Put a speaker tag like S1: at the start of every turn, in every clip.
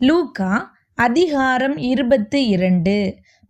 S1: லூக்கா அதிகாரம் 22.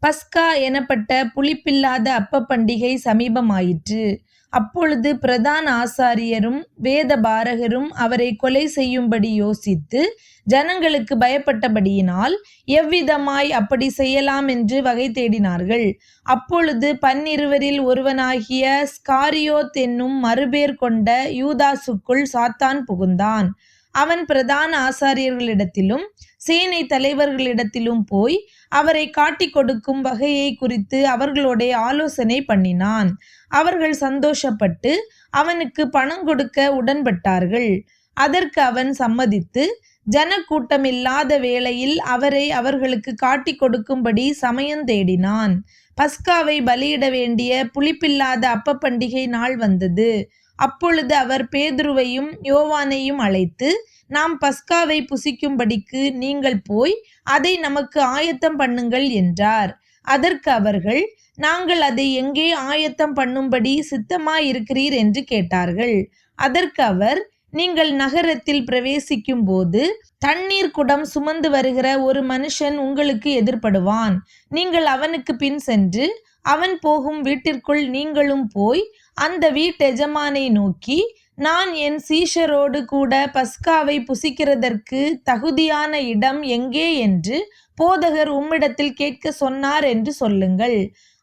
S1: பஸ்கா எனப்பட்ட புளிப்பில்லாத அப்ப பண்டிகை சமீபமாயிற்று. அப்பொழுது பிரதான ஆசாரியரும் வேத பாரகரும் அவரை கொலை செய்யும்படி யோசித்து ஜனங்களுக்கு பயப்பட்டபடியினால் எவ்விதமாய் அப்படி செய்யலாம் என்று வகை தேடினார்கள். அப்பொழுது 12 ஒருவனாகிய ஸ்காரியோத் என்னும் மறுபேர் கொண்ட யூதாசுக்குள் சாத்தான் புகுந்தான். அவன் பிரதான ஆசாரியர்களிடத்திலும் சேனை தலைவர்களிடத்திலும் போய் அவரை காட்டிக் கொடுக்கும் வகையை குறித்து அவர்களோட ஆலோசனை பண்ணினான். அவர்கள் சந்தோஷப்பட்டு அவனுக்கு பணம் கொடுக்க உடன்பட்டார்கள். அதற்கு அவன் சம்மதித்து ஜனக்கூட்டமில்லாத வேளையில் அவரை அவர்களுக்கு காட்டிக் கொடுக்கும்படி சமயம் தேடினான். பஸ்காவை பலியிட வேண்டிய புளிப்பில்லாத அப்ப பண்டிகை நாள் வந்தது. அப்பொழுது அவர் பேதுருவையும் யோவானையும் அழைத்து, நாம் பஸ்காவை புசிக்கும்படிக்கு நீங்கள் போய் அதை நமக்கு ஆயத்தம் பண்ணுங்கள் என்றார். அதற்கு அவர்கள், நாங்கள் அதை எங்கே ஆயத்தம் பண்ணும்படி சித்தமாயிருக்கிறீர் என்று கேட்டார்கள். அதற்கு அவர், நீங்கள் நகரத்தில் பிரவேசிக்கும் போது தண்ணீர் குடம் சுமந்து வருகிற ஒரு மனுஷன் உங்களுக்கு எதிர்ப்படுவான். நீங்கள் அவனுக்கு பின் சென்று அவன் போகும் வீட்டிற்குள் நீங்களும் போய் அந்த வீட்டெஜமானை நோக்கி, நான் என் சீஷரோடு கூட பஸ்காவை புசிக்கிறதற்கு தகுதியான இடம் எங்கே என்று போதகர் உம்மிடத்தில் கேட்க சொன்னார் என்று சொல்லுங்கள்.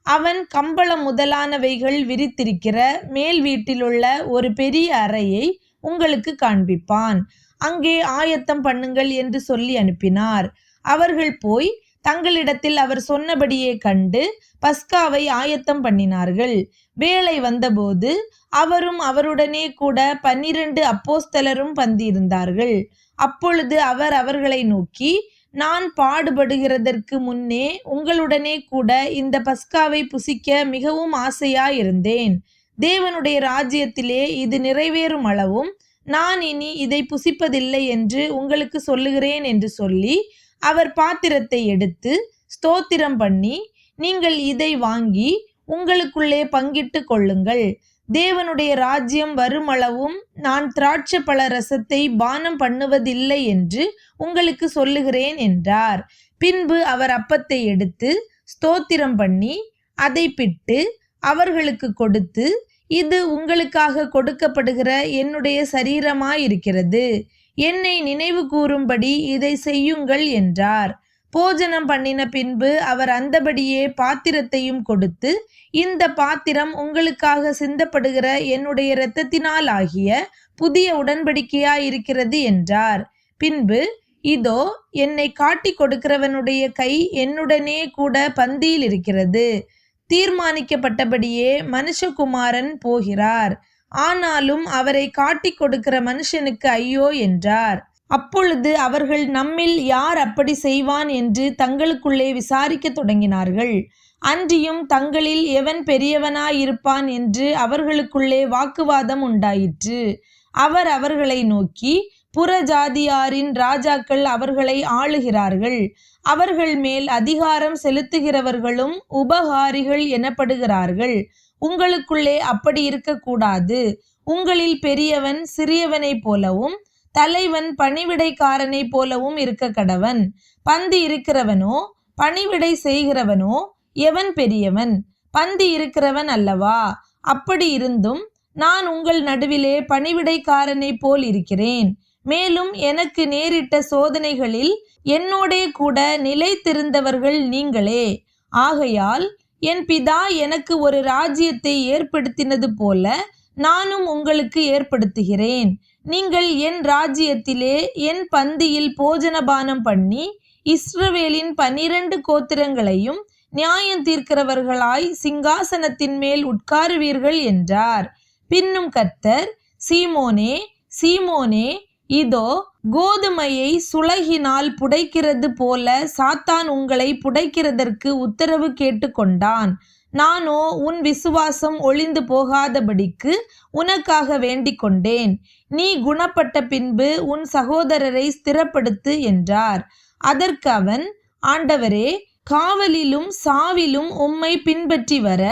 S1: அவன் கம்பளம் முதலானவைகள் விரித்திருக்கிற மேல் வீட்டிலுள்ள ஒரு பெரிய அறையை உங்களுக்கு காண்பிப்பான். அங்கே ஆயத்தம் பண்ணுங்கள் என்று சொல்லி அனுப்பினார். அவர்கள் போய் தங்களிடத்தில் அவர் சொன்னபடியே கண்டு பஸ்காவை ஆயத்தம் பண்ணினார்கள். வேளை வந்தபோது அவரும் அவருடனே கூட 12 அப்போஸ்தலரும் பந்தியிருந்தார்கள். அப்பொழுது அவர் அவர்களை நோக்கி, நான் பாடுபடுகிறதற்கு முன்னே உங்களுடனே கூட இந்த பஸ்காவை புசிக்க மிகவும் ஆசையாயிருந்தேன். தேவனுடைய ராஜ்யத்திலே இது நிறைவேறும் அளவும் நான் இனி இதை புசிப்பதில்லை என்று உங்களுக்கு சொல்லுகிறேன் என்று சொல்லி அவர் பாத்திரத்தை எடுத்து ஸ்தோத்திரம் பண்ணி, நீங்கள் இதை வாங்கி உங்களுக்குள்ளே பங்கிட்டு கொள்ளுங்கள். தேவனுடைய ராஜ்யம் வருமளவும் நான் திராட்சை பழ ரசத்தை பானம் பண்ணுவதில்லை என்று உங்களுக்கு சொல்லுகிறேன் என்றார். பின்பு அவர் அப்பத்தை எடுத்து ஸ்தோத்திரம் பண்ணி அதை பிட்டு அவர்களுக்கு கொடுத்து, இது உங்களுக்காக கொடுக்கப்படுகிற என்னுடைய சரீரமாயிருக்கிறது. என்னை நினைவு கூறும்படி இதை செய்யுங்கள் என்றார். போஜனம் பண்ணின பின்பு அவர் அந்தபடியே பாத்திரத்தையும் கொடுத்து, இந்த பாத்திரம் உங்களுக்காக சிந்தப்படுகிற என்னுடைய இரத்தத்தினால் ஆகிய புதிய உடன்படிக்கையாயிருக்கிறது என்றார். பின்பு, இதோ என்னை காட்டிக் கொடுக்கிறவனுடைய கை என்னுடனே கூட பந்தியில் இருக்கிறது. தீர்மானிக்கப்பட்டபடியே மனுஷகுமாரன் போகிறார். ஆனாலும் அவரை காட்டிக் கொடுக்கிற மனுஷனுக்கு ஐயோ என்றார். அப்பொழுது அவர்கள் நம்மில் யார் அப்படி செய்வான் என்று தங்களுக்குள்ளே விசாரிக்க தொடங்கினார்கள். அன்றியும் தங்களில் எவன் பெரியவனாயிருப்பான் என்று அவர்களுக்குள்ளே வாக்குவாதம் உண்டாயிற்று. அவர் அவர்களை நோக்கி, புறஜாதியாரின் ராஜாக்கள் அவர்களை ஆளுகிறார்கள். அவர்கள் மேல் அதிகாரம் செலுத்துகிறவர்களும் உபகாரிகள் எனப்படுகிறார்கள். உங்களுக்குள்ளே அப்படி இருக்கக்கூடாது. உங்களில் பெரியவன் சிறியவனை போலவும் தலைவன் பணிவிடைக்காரனை போலவும் இருக்க கடவன். பந்தி இருக்கிறவனோ பணிவிடை செய்கிறவனோ எவன் பெரியவன்? பந்தி இருக்கிறவன் அல்லவா? அப்படி இருந்தும் நான் உங்கள் நடுவிலே பணிவிடைக்காரனை போல் இருக்கிறேன். மேலும் எனக்கு நேரிட்ட சோதனைகளில் என்னோடே கூட நிலைத்திருந்தவர்கள் நீங்களே. ஆகையால் என் பிதா எனக்கு ஒரு ராஜ்யத்தை ஏற்படுத்தினது போல நானும் உங்களுக்கு ஏற்படுத்துகிறேன். நீங்கள் என் ராஜ்யத்திலே என் பந்தியில் போஜனபானம் பண்ணி இஸ்ரவேலின் 12 கோத்திரங்களையும் நியாயம் தீர்க்கிறவர்களாய் சிங்காசனத்தின் மேல் உட்காருவீர்கள் என்றார். பின்னும் கர்த்தர், சீமோனே சீமோனே, இதோ கோதுமையை சுளகினால் புடைக்கிறது போல சாத்தான் உங்களை புடைக்கிறதற்கு உத்தரவு கேட்டுக்கொண்டான். நானோ உன் விசுவாசம் ஒளிந்து போகாதபடிக்கு உனக்காக வேண்டிக் கொண்டேன். நீ குணப்பட்ட பின்பு உன் சகோதரரை ஸ்திரப்படுத்து என்றார். அதற்கு அவன், ஆண்டவரே, காவலிலும் சாவிலும் உம்மை பின்பற்றி வர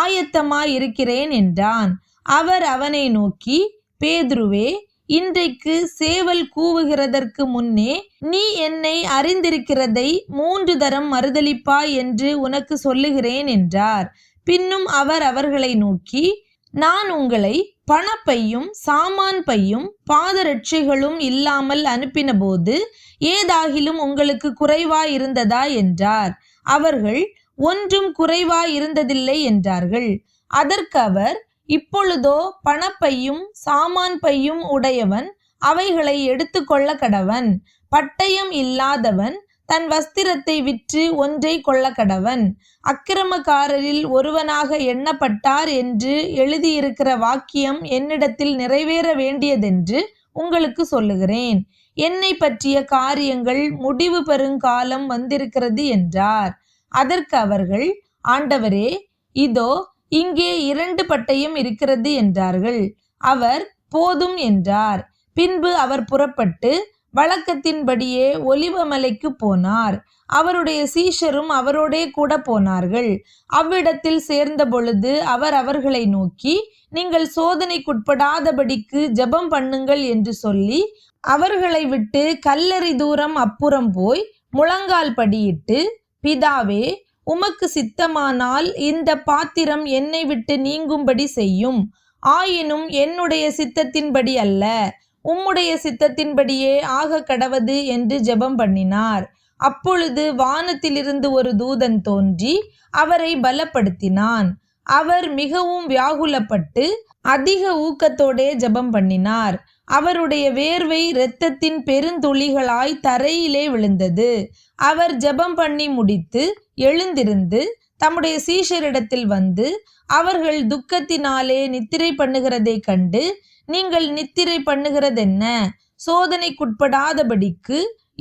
S1: ஆயத்தமாயிருக்கிறேன் என்றான். அவர் அவனை நோக்கி, பேதுருவே, இன்றைக்கு சேவல் கூவுகிறதற்கு முன்னே நீ என்னை அறிந்திருக்கிறதை 3 தரம் மறுதலிப்பாய் என்று உனக்கு சொல்லுகிறேன் என்றார். பின்னும் அவர் அவர்களை நோக்கி, நான் உங்களை பணப்பையும் சாமான் பையும் பாதரட்சைகளும் இல்லாமல் அனுப்பினபோது ஏதாகிலும் உங்களுக்கு குறைவாயிருந்ததா என்றார். அவர்கள், ஒன்றும் குறைவாயிருந்ததில்லை என்றார்கள். அதற்கு அவர், இப்பொழுதோ பணப்பையும் சாமான் பையும் உடையவன் அவைகளை எடுத்துக்கொள்ள கடவன். பட்டயம் இல்லாதவன் தன் வஸ்திரத்தை விற்று ஒன்றை கொள்ள கடவன். அக்கிரமக்காரரில் ஒருவனாக எண்ணப்பட்டார் என்று எழுதியிருக்கிற வாக்கியம் என்னிடத்தில் நிறைவேற வேண்டியதென்று உங்களுக்கு சொல்லுகிறேன். என்னை பற்றிய காரியங்கள் முடிவு பெறுங்காலம் வந்திருக்கிறது என்றார். அதற்கு அவர்கள், ஆண்டவரே, இதோ இங்கே 2 பட்டயம் இருக்கிறது என்றார்கள். அவர், போதும் என்றார். பின்பு அவர் புறப்பட்டு வழக்கத்தின்படியே ஒலிவமலைக்கு போனார். அவருடைய சீஷரும் அவரோடே கூட போனார்கள். அவ்விடத்தில் சேர்ந்த பொழுது அவர் அவர்களை நோக்கி, நீங்கள் சோதனைக்குட்படாதபடிக்கு ஜெபம் பண்ணுங்கள் என்று சொல்லி அவர்களை விட்டு கல்லறை தூரம் அப்புறம் போய் முழங்கால் படியிட்டு, பிதாவே, உமக்கு சித்தமானால் இந்த பாத்திரம் என்னை விட்டு நீங்கும்படி செய்யும். ஆயினும் என்னுடைய சித்தத்தின்படி அல்ல, உம்முடைய சித்தத்தின்படியே ஆக கடவது என்று ஜெபம் பண்ணினார். அப்பொழுது வானத்திலிருந்து ஒரு தூதன் தோன்றி அவரை பலப்படுத்தினான். அவர் மிகவும் வியாகுலப்பட்டு அதிக ஊக்கத்தோடே ஜெபம் பண்ணினார். அவருடைய வேர்வை இரத்தத்தின் பெருந்துளிகளாய் தரையிலே விழுந்தது. அவர் ஜெபம் பண்ணி முடித்து எழுந்திருந்து தம்முடைய சீஷரிடத்தில் வந்து, அவர்கள் துக்கத்தினாலே நித்திரை பண்ணுகிறதை கண்டு, நீங்கள் நித்திரை பண்ணுகிறதென்ன? சோதனைக்குட்படாதபடிக்கு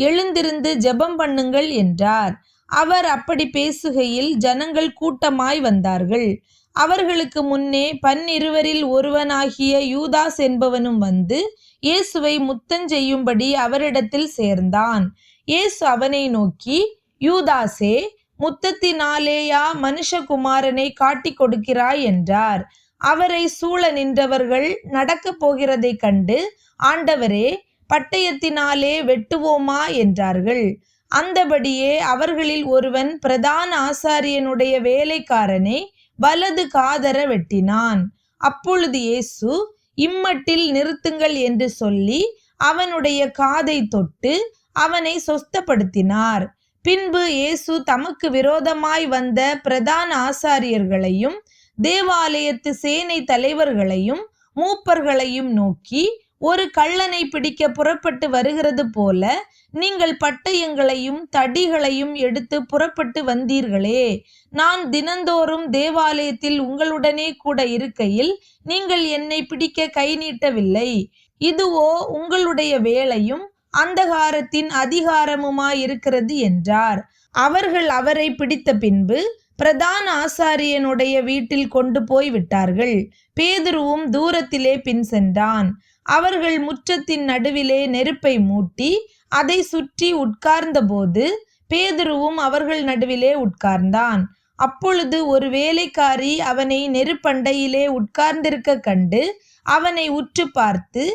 S1: எழுந்திருந்து ஜெபம் பண்ணுங்கள் என்றார். அவர் அப்படி பேசுகையில் ஜனங்கள் கூட்டமாய் வந்தார்கள். அவர்களுக்கு முன்னே 12 ஒருவனாகிய யூதாஸ் என்பவனும் வந்து இயேசுவை முத்தஞ்செய்யும்படி அவரிடத்தில் சேர்ந்தான். இயேசு அவனை நோக்கி, யூதாசே, முத்தத்தினாலேயா மனுஷகுமாரனை காட்டிக் கொடுக்கிறாய் என்றார். அவரை சூழ நின்றவர்கள் நடக்கப் போகிறதை கண்டு, ஆண்டவரே, பட்டயத்தினாலே வெட்டுவோமா என்றார்கள். அந்தபடியே அவர்களில் ஒருவன் பிரதான ஆசாரியனுடைய வேலைக்காரனை வலது காதர வெட்டினான். அப்பொழுது இயேசு, இம்மட்டில் நிறுத்துங்கள் என்று சொல்லி அவனுடைய காதை தொட்டு அவனை சொஸ்தப்படுத்தினார். பின்பு இயேசு தமக்கு விரோதமாய் வந்த பிரதான ஆசாரியர்களையும் தேவாலயத்து சேனை தலைவர்களையும் மூப்பர்களையும் நோக்கி, ஒரு கள்ளனை பிடிக்க புறப்பட்டு வருகிறது போல நீங்கள் பட்டயங்களையும் தடிகளையும் எடுத்து புறப்பட்டு வந்தீர்களே. நான் தினந்தோறும் தேவாலயத்தில் உங்களுடனே கூட இருக்கையில் நீங்கள் என்னை பிடிக்க கை நீட்டவில்லை. இதுவோ உங்களுடைய வேலையும் அந்தகாரத்தின் அதிகாரமுமாயிருக்கிறது என்றார். அவர்கள் அவரை பிடித்த பின்பு பிரதான ஆசாரியனுடைய வீட்டில் கொண்டு போய் விட்டார்கள். பேதுருவும் தூரத்திலே பின் சென்றான். அவர்கள் முற்றத்தின் நடுவிலே நெருப்பை மூட்டி அதை சுற்றி உட்கார்ந்தபோது பேதுருவும் அவர்கள் நடுவிலே உட்கார்ந்தான். அப்பொழுது ஒரு வேலைக்காரி அவனை நெருப்பண்டையிலே உட்கார்ந்திருக்க கண்டு அவனை உற்று பார்த்து,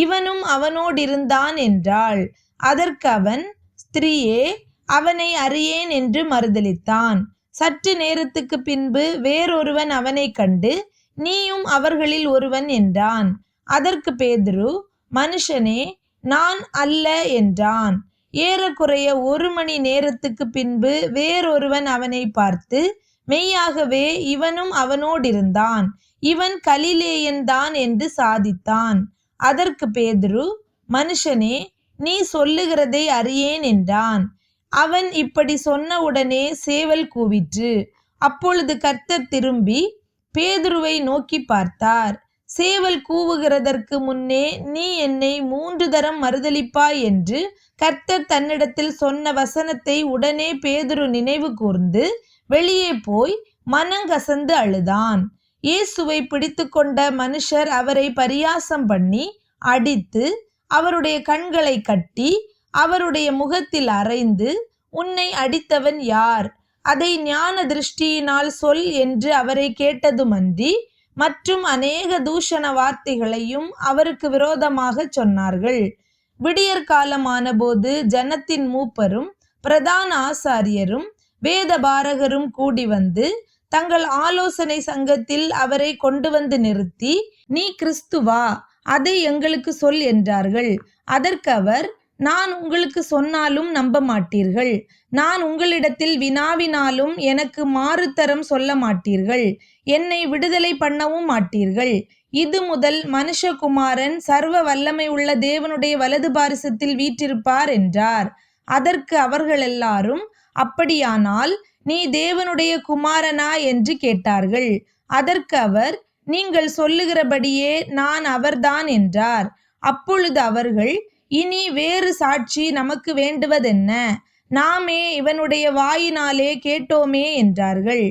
S1: இவனும் அவனோடிருந்தான் என்றாள். அதற்கு அவன், ஸ்திரீயே, அவனை அறியேன் என்று மறுதலித்தான். சற்று நேரத்துக்கு பின்பு வேறொருவன் அவனை கண்டு, நீயும் அவர்களில் ஒருவன் என்றான். அதற்கு பேதுரு, மனுஷனே, நான் அல்ல என்றான். ஏறக்குறைய 1 மணி நேரத்துக்கு பின்பு வேறொருவன் அவனை பார்த்து, மெய்யாகவே இவனும் அவனோடிருந்தான், இவன் கலிலேயன்தான் என்று சாதித்தான். அதற்கு பேதுரு, மனுஷனே, நீ சொல்லுகிறதை அறியேன் என்றான். அவன் இப்படி சொன்னவுடனே சேவல் கூவிற்று. அப்பொழுது கர்த்தர் திரும்பி பேதுருவை நோக்கி பார்த்தார். சேவல் கூவுகிறதற்கு முன்னே நீ என்னை 3 தரம் மறுதலிப்பாய் என்று கர்த்தர் தன்னிடத்தில் சொன்ன வசனத்தை உடனே பேதுரு நினைவு கூர்ந்து வெளியே போய் மனங்கசந்து அழுதான். இயேசுவை பிடித்து கொண்ட மனுஷர் அவரை பரியாசம் பண்ணி அடித்து அவருடைய கண்களை கட்டி அவருடைய முகத்தில் அறைந்து, உன்னை அடித்தவன் யார்? அதை ஞான திருஷ்டியினால் சொல் என்று அவரை கேட்டதுமன்றி மற்றும் அநேக தூஷண வார்த்தைகளையும் அவருக்கு விரோதமாக சொன்னார்கள். விடியற் காலமான போது ஜனத்தின் மூப்பரும் பிரதான ஆசாரியரும் வேதபாரகரும் கூடி வந்து தங்கள் ஆலோசனை சங்கத்தில் அவரை கொண்டு வந்து நிறுத்தி, நீ கிறிஸ்துவா, அதை எங்களுக்கு சொல் என்றார்கள். அதற்கு அவர், நான் உங்களுக்கு சொன்னாலும் நம்ப மாட்டீர்கள், நான் உங்களிடத்தில் வினாவினாலும் எனக்கு மாறுத்தரம் சொல்ல மாட்டீர்கள், என்னை விடுதலை பண்ணவும் மாட்டீர்கள். இது முதல் மனுஷகுமாரன் சர்வ வல்லமை உள்ள தேவனுடைய வலது பாரிசத்தில் வீற்றிருப்பார் என்றார். அதற்கு அவர்கள் எல்லாரும், அப்படியானால் நீ தேவனுடைய குமாரனா என்று கேட்டார்கள். அதற்கு அவர், நீங்கள் சொல்லுகிறபடியே நான் அவர்தான் என்றார். அப்பொழுது அவர்கள், இனி வேறு சாட்சி நமக்கு வேண்டுவதென்ன? நாமே இவனுடைய வாயினாலே கேட்டோமே என்றார்கள்.